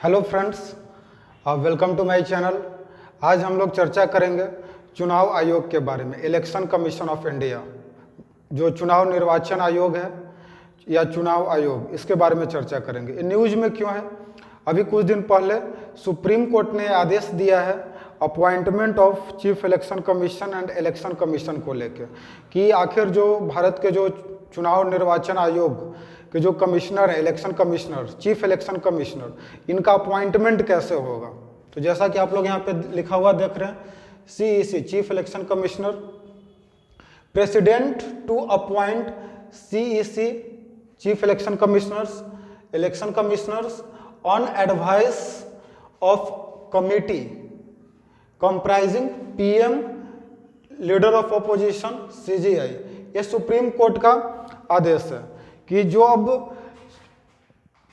Hello friends, welcome to my channel. आज हम लोग चर्चा करेंगे चुनाव आयोग के बारे में। इलेक्शन कमीशन ऑफ इंडिया, जो चुनाव निर्वाचन आयोग है या चुनाव आयोग, इसके बारे में चर्चा करेंगे। ये न्यूज़ में क्यों है? अभी कुछ दिन पहले सुप्रीम कोर्ट ने आदेश दिया है appointment of chief election commission and election commission को लेकर कि आखिर जो भारत के जो चुनाव निर्वाचन आयोग के जो कमिश्नर है, election commissioner, chief election commissioner, इनका अपॉइंटमेंट कैसे होगा। तो जैसा कि आप लोग यहाँ पे लिखा हुआ देख रहे हैं, CEC chief election commissioner, president to appoint CEC chief election commissioners on advice of committee comprising PM, leader of opposition, CGI। ये सुप्रीम कोर्ट का आदेश है कि जो अब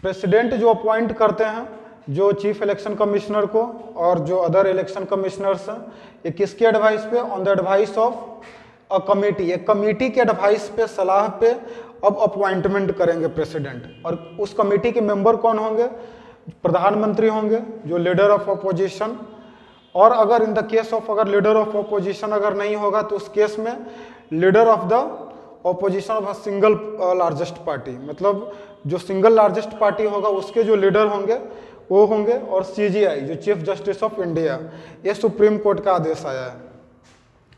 प्रेसिडेंट जो अपॉइंट करते हैं जो चीफ इलेक्शन कमिश्नर को और जो अदर इलेक्शन कमिश्नर्स हैं, ये किसके एडवाइस पे? On the advice of a committee. एक कमिटी के एडवाइस पे, सलाह पे अब अपॉइंटमेंट करेंगे प्रेसिडेंट। और उस कमिटी के मेंबर कौन होंगे? प्रधानमंत्री होंगे, जो लीडर ऑफ अपोजिशन। और अगर इन द केस ऑफ अगर लीडर ऑफ अपोजिशन अगर नहीं होगा तो उस केस में leader of the opposition of single largest party, मतलब जो सिंगल लार्जेस्ट पार्टी होगा उसके जो लीडर होंगे वो होंगे। और CGI जो चीफ जस्टिस ऑफ इंडिया, ये सुप्रीम कोर्ट का आदेश आया है।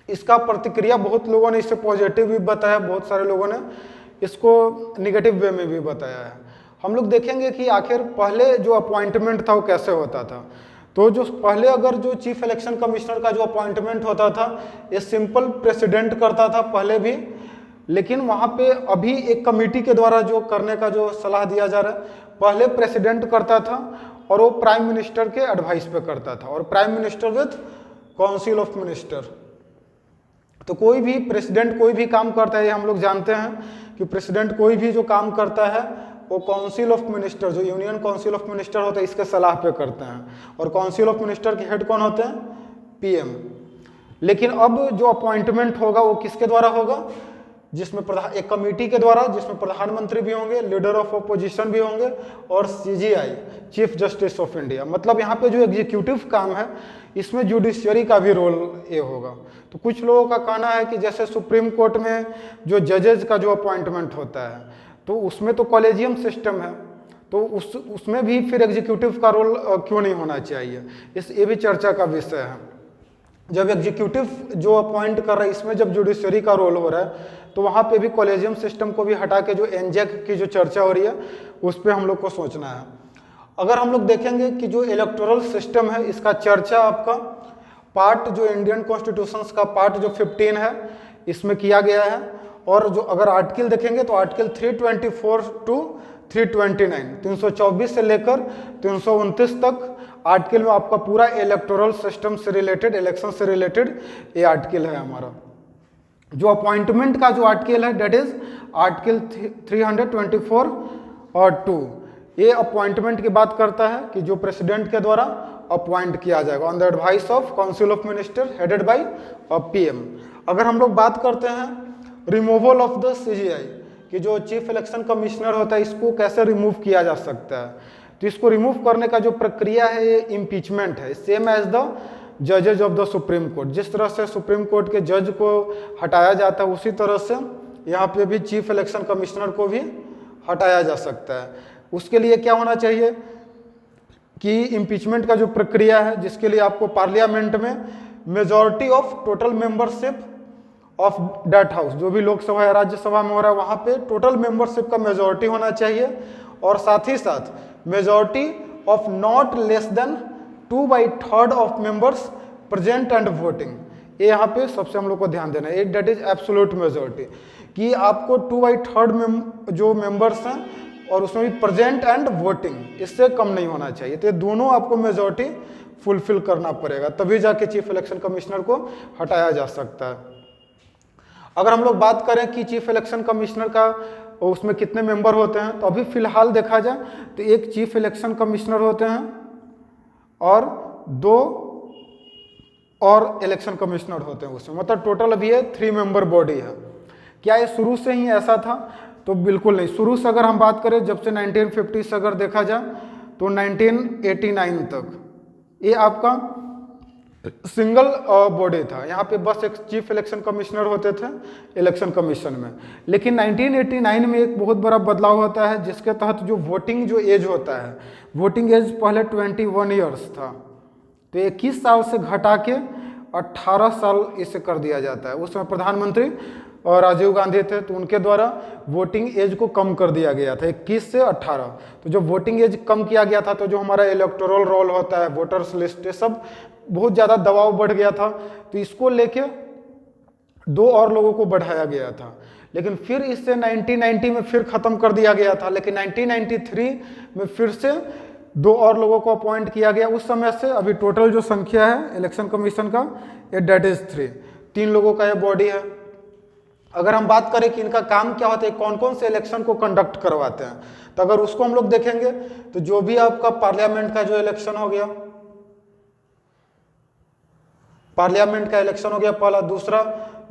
इसका प्रतिक्रिया बहुत लोगों ने इसे पॉजिटिव भी बताया, बहुत सारे लोगों ने इसको निगेटिव वे में भी बताया है। हम लोग देखेंगे कि आखिर पहले जो अपॉइंटमेंट था वो कैसे होता था। तो जो पहले अगर जो चीफ इलेक्शन कमिश्नर का जो अपॉइंटमेंट होता था, ये सिंपल प्रेसिडेंट करता था पहले भी, लेकिन वहाँ पे अभी एक कमेटी के द्वारा जो करने का जो सलाह दिया जा रहा है, पहले प्रेसिडेंट करता था और वो प्राइम मिनिस्टर के एडवाइस पे करता था, और prime minister with council of minister. तो कोई भी प्रेसिडेंट कोई भी काम करता है, ये हम लोग जानते हैं कि प्रेसिडेंट कोई भी जो काम करता है वो काउंसिल ऑफ मिनिस्टर, जो यूनियन काउंसिल ऑफ मिनिस्टर होता है, इसके सलाह पे करते हैं। और काउंसिल ऑफ मिनिस्टर के हेड कौन होते हैं? PM। लेकिन अब जो अपॉइंटमेंट होगा वो किसके द्वारा होगा? जिसमें एक कमेटी के द्वारा, जिसमें प्रधानमंत्री भी होंगे, लीडर ऑफ अपोजिशन भी होंगे, और CGI chief justice of India. मतलब यहाँ पे जो एग्जीक्यूटिव काम है इसमें जुडिशियरी का भी रोल ये होगा। तो कुछ लोगों का कहना है कि जैसे सुप्रीम कोर्ट में जो जजेज का जो अपॉइंटमेंट होता है तो उसमें तो कॉलेजियम सिस्टम है, तो उसमें भी फिर एग्जीक्यूटिव का रोल क्यों नहीं होना चाहिए, ये भी चर्चा का विषय है। जब एग्जीक्यूटिव जो अपॉइंट कर रहा है, इसमें जब जुडिशरी का रोल हो रहा है, तो वहाँ पे भी कॉलेजियम सिस्टम को भी हटा के जो एनजेक की जो चर्चा हो रही है उस पर हम लोग को सोचना है। अगर हम लोग देखेंगे कि जो इलेक्टोरल सिस्टम है, इसका चर्चा आपका पार्ट जो इंडियन कॉन्स्टिट्यूशन का पार्ट जो 15 है इसमें किया गया है। और जो अगर आर्टिकल देखेंगे तो आर्टिकल 324 टू 329, 324 से लेकर 329 तक आर्टिकल में आपका पूरा इलेक्टोरल सिस्टम से रिलेटेड, इलेक्शन से रिलेटेड ये आर्टिकल है हमारा। जो अपॉइंटमेंट का जो आर्टिकल है डेट इज आर्टिकल 324 और 2, ये अपॉइंटमेंट की बात करता है कि जो प्रेसिडेंट के द्वारा अपॉइंट किया जाएगा on the advice of council of minister headed by PM। अगर हम लोग बात करते हैं रिमूवल ऑफ द CGI, कि जो चीफ इलेक्शन कमिश्नर होता है इसको कैसे रिमूव किया जा सकता है, तो इसको रिमूव करने का जो प्रक्रिया है ये इम्पीचमेंट है, सेम एज द जजेज ऑफ द सुप्रीम कोर्ट। जिस तरह से सुप्रीम कोर्ट के जज को हटाया जाता है उसी तरह से यहाँ पे भी चीफ इलेक्शन कमिश्नर को भी हटाया जा सकता है। उसके लिए क्या होना चाहिए कि इम्पीचमेंट का जो प्रक्रिया है, जिसके लिए आपको पार्लियामेंट में majority of total membership of that house, जो भी लोकसभा या राज्यसभा में हो रहा है वहाँ पे टोटल मेंबरशिप का मेजॉरिटी होना चाहिए, और साथ ही साथ majority of not less than 2/3 of members present and voting. ये यहाँ पे सबसे हम लोग को ध्यान देना है, डेट इज एब्सोल्यूट मेजॉरिटी, कि आपको 2/3 जो मेंबर्स हैं और उसमें भी प्रेजेंट एंड वोटिंग, इससे कम नहीं होना चाहिए। तो ये दोनों आपको मेजॉरिटी फुलफिल करना पड़ेगा, तभी जाके चीफ इलेक्शन कमिश्नर को हटाया जा सकता है। अगर हम लोग बात करें कि चीफ इलेक्शन कमिश्नर का उसमें कितने मेंबर होते हैं, तो अभी फिलहाल देखा जाए तो एक चीफ इलेक्शन कमिश्नर होते हैं और 2 और इलेक्शन कमिश्नर होते हैं उसमें, मतलब टोटल अभी ये 3 मेंबर बॉडी है। क्या ये शुरू से ही ऐसा था? तो बिल्कुल नहीं। शुरू से अगर हम बात करें, जब से 1950 से अगर देखा जाए तो 1989 तक ये आपका सिंगल बॉडी था। यहाँ पे बस एक चीफ इलेक्शन कमिश्नर होते थे इलेक्शन कमीशन में। लेकिन 1989 में एक बहुत बड़ा बदलाव होता है, जिसके तहत जो वोटिंग जो एज होता है, वोटिंग एज पहले 21 ईयर्स था, तो 21 साल से घटा के 18 साल इसे कर दिया जाता है। उस समय प्रधानमंत्री और राजीव गांधी थे, तो उनके द्वारा वोटिंग एज को कम कर दिया गया था 21 से 18। तो जब वोटिंग एज कम किया गया था, तो जो हमारा इलेक्टोरल रोल होता है, वोटर्स लिस्ट, ये सब बहुत ज़्यादा दबाव बढ़ गया था। तो इसको लेके 2 और लोगों को बढ़ाया गया था, लेकिन फिर इससे 1990 में फिर ख़त्म कर दिया गया था। लेकिन 1993 में फिर से 2 और लोगों को अपॉइंट किया गया। उस समय से अभी टोटल जो संख्या है इलेक्शन कमीशन का, ये डेट इज 3 लोगों का ये बॉडी है। अगर हम बात करें कि इनका काम क्या होता है, कौन कौन से इलेक्शन को कंडक्ट करवाते हैं, तो अगर उसको हम लोग देखेंगे तो जो भी आपका पार्लियामेंट का जो इलेक्शन हो गया, पार्लियामेंट का इलेक्शन हो गया पहला। दूसरा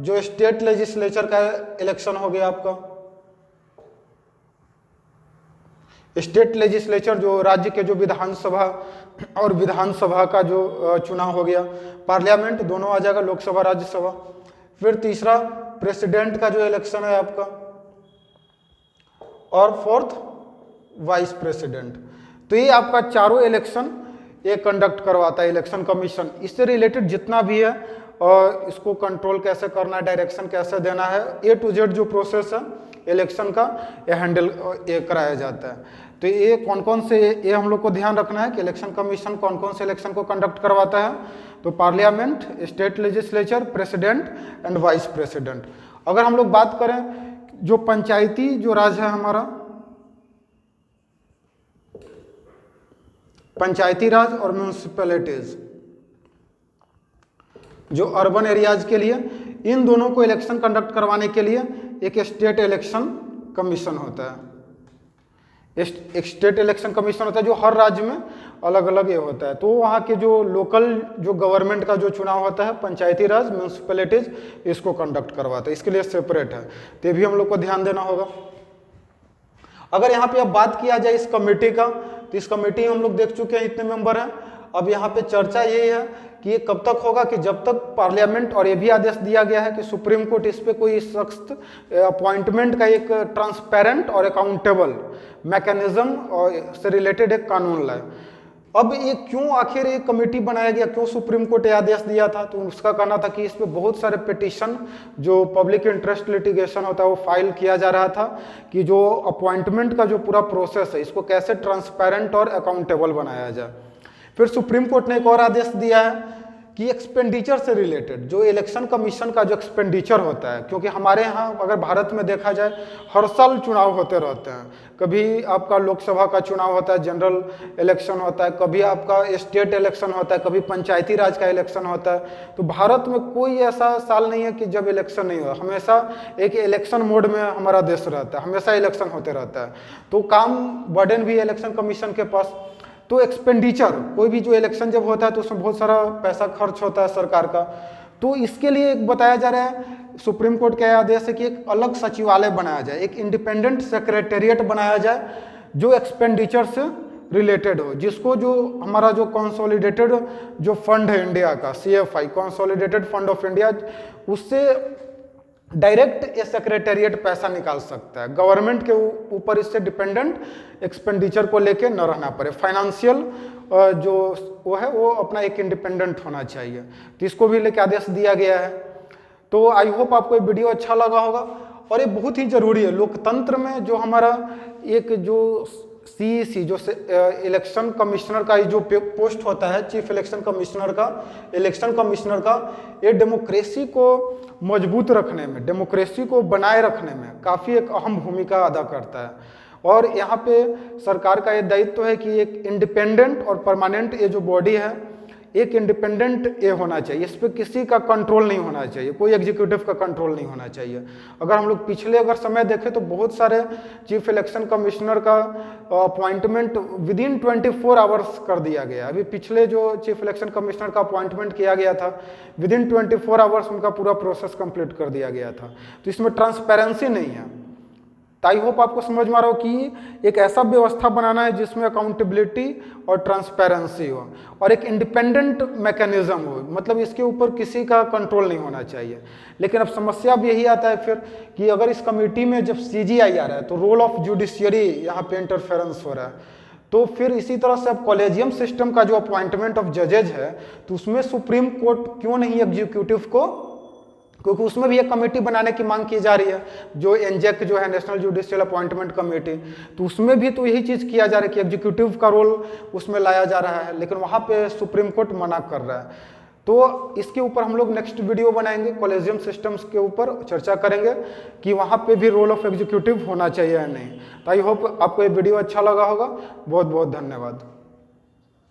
जो स्टेट लेजिस्लेचर का इलेक्शन हो गया आपका, स्टेट लेजिस्लेचर जो राज्य के जो विधानसभा और विधानसभा का जो चुनाव हो गया। पार्लियामेंट दोनों आ जाएगा, लोकसभा राज्यसभा। फिर तीसरा प्रेसिडेंट का जो इलेक्शन है आपका, और फोर्थ वाइस प्रेसिडेंट। तो ये आपका चारों इलेक्शन ये कंडक्ट करवाता है इलेक्शन कमीशन। इससे रिलेटेड जितना भी है और इसको कंट्रोल कैसे करना है, डायरेक्शन कैसे देना है, A to Z जो प्रोसेस है इलेक्शन का, ये हैंडल ये कराया जाता है। तो ये कौन कौन से, ये हम लोग को ध्यान रखना है कि इलेक्शन कमीशन कौन कौन से इलेक्शन को कंडक्ट करवाता है। तो parliament, state legislature, president and vice president. अगर हम लोग बात करें जो पंचायती जो राज है हमारा, पंचायती राज और म्यूनिसिपैलिटीज, जो अर्बन एरियाज के लिए, इन दोनों को इलेक्शन कंडक्ट करवाने के लिए एक स्टेट इलेक्शन कमीशन होता है। एक स्टेट इलेक्शन कमीशन होता है जो हर राज्य में अलग अलग ये होता है। तो वहाँ के जो लोकल जो गवर्नमेंट का जो चुनाव होता है, पंचायती राज, म्यूनिसिपैलिटीज, इसको कंडक्ट करवाता है। इसके लिए सेपरेट है, तो ये भी हम लोग को ध्यान देना होगा। अगर यहाँ पे अब बात किया जाए इस कमेटी का, तो इस कमेटी हम लोग देख चुके हैं इतने मेंबर हैं। अब यहाँ पे चर्चा यही है कि ये कब तक होगा, कि जब तक पार्लियामेंट, और ये भी आदेश दिया गया है कि सुप्रीम कोर्ट इस पे कोई सख्त अपॉइंटमेंट का एक ट्रांसपेरेंट और अकाउंटेबल मैकेनिज्म से रिलेटेड एक कानून लाए। अब ये क्यों आखिर ये कमेटी बनाया गया, क्यों सुप्रीम कोर्ट ये आदेश दिया था, तो उसका कहना था कि इस पे बहुत सारे पिटीशन जो पब्लिक इंटरेस्ट लिटिगेशन होता है वो फाइल किया जा रहा था, कि जो अपॉइंटमेंट का जो पूरा प्रोसेस है इसको कैसे ट्रांसपेरेंट और अकाउंटेबल बनाया जाए। फिर सुप्रीम कोर्ट ने एक और आदेश दिया है कि एक्सपेंडिचर से रिलेटेड जो इलेक्शन कमीशन का जो एक्सपेंडिचर होता है, क्योंकि हमारे यहाँ अगर भारत में देखा जाए हर साल चुनाव होते रहते हैं। कभी आपका लोकसभा का चुनाव होता है, जनरल इलेक्शन होता है, कभी आपका स्टेट इलेक्शन होता है, कभी पंचायती राज का इलेक्शन होता है। तो भारत में कोई ऐसा साल नहीं है कि जब इलेक्शन नहीं हो, हमेशा एक इलेक्शन मोड में हमारा देश रहता है, हमेशा इलेक्शन होते रहता है। तो काम बर्डन भी है इलेक्शन कमीशन के पास। तो एक्सपेंडिचर, कोई भी जो इलेक्शन जब होता है तो उसमें बहुत सारा पैसा खर्च होता है सरकार का। तो इसके लिए एक बताया जा रहा है, सुप्रीम कोर्ट का आदेश है कि एक अलग सचिवालय बनाया जाए, एक इंडिपेंडेंट सेक्रेटेरिएट बनाया जाए जो एक्सपेंडिचर से रिलेटेड हो, जिसको जो हमारा जो कंसोलिडेटेड जो फंड है इंडिया का, CFI, consolidated fund of India, उससे डायरेक्ट ये सेक्रेटेरिएट पैसा निकाल सकता है। गवर्नमेंट के ऊपर इससे डिपेंडेंट एक्सपेंडिचर को लेके न रहना पड़े। फाइनेंशियल जो वो है वो अपना एक इंडिपेंडेंट होना चाहिए। तो इसको भी लेके आदेश दिया गया है। तो आई होप आपको ये वीडियो अच्छा लगा होगा, और ये बहुत ही जरूरी है लोकतंत्र में। जो हमारा एक जो CEC जो इलेक्शन कमिश्नर का जो पोस्ट होता है, चीफ इलेक्शन कमिश्नर का, इलेक्शन कमिश्नर का, ये डेमोक्रेसी को मजबूत रखने में, डेमोक्रेसी को बनाए रखने में काफ़ी एक अहम भूमिका अदा करता है। और यहाँ पे सरकार का ये दायित्व है कि एक इंडिपेंडेंट और परमानेंट ये जो बॉडी है, एक इंडिपेंडेंट ये होना चाहिए, इस पर किसी का कंट्रोल नहीं होना चाहिए, कोई एग्जीक्यूटिव का कंट्रोल नहीं होना चाहिए। अगर हम लोग पिछले अगर समय देखें तो बहुत सारे चीफ इलेक्शन कमिश्नर का अपॉइंटमेंट विदिन 24 आवर्स कर दिया गया। अभी पिछले जो चीफ इलेक्शन कमिश्नर का अपॉइंटमेंट किया गया था, विदिन 24 आवर्स उनका पूरा प्रोसेस कंप्लीट कर दिया गया था। तो इसमें ट्रांसपेरेंसी नहीं है। तो आई होप आपको समझ में आ रहा हो कि एक ऐसा व्यवस्था बनाना है जिसमें अकाउंटेबिलिटी और ट्रांसपेरेंसी हो और एक इंडिपेंडेंट मैकेनिज्म हो, मतलब इसके ऊपर किसी का कंट्रोल नहीं होना चाहिए। लेकिन अब समस्या अब यही आता है फिर कि अगर इस कमेटी में जब सीजीआई आ रहा है तो रोल ऑफ जुडिशियरी यहाँ पे इंटरफेरेंस हो रहा है। तो फिर इसी तरह से अब कॉलेजियम सिस्टम का जो अपॉइंटमेंट ऑफ जजेज है तो उसमें सुप्रीम कोर्ट क्यों नहीं एग्जीक्यूटिव को, क्योंकि उसमें भी एक कमेटी बनाने की मांग की जा रही है जो एनजेक जो है नेशनल जुडिशियल अपॉइंटमेंट कमेटी, तो उसमें भी तो यही चीज़ किया जा रहा है कि एग्जीक्यूटिव का रोल उसमें लाया जा रहा है, लेकिन वहाँ पे सुप्रीम कोर्ट मना कर रहा है। तो इसके ऊपर हम लोग नेक्स्ट वीडियो बनाएंगे, कॉलेजियम सिस्टम्स के ऊपर चर्चा करेंगे कि वहाँ पे भी रोल ऑफ एग्जीक्यूटिव होना चाहिए या नहीं। तो आई होप आपको ये वीडियो अच्छा लगा होगा। बहुत बहुत धन्यवाद।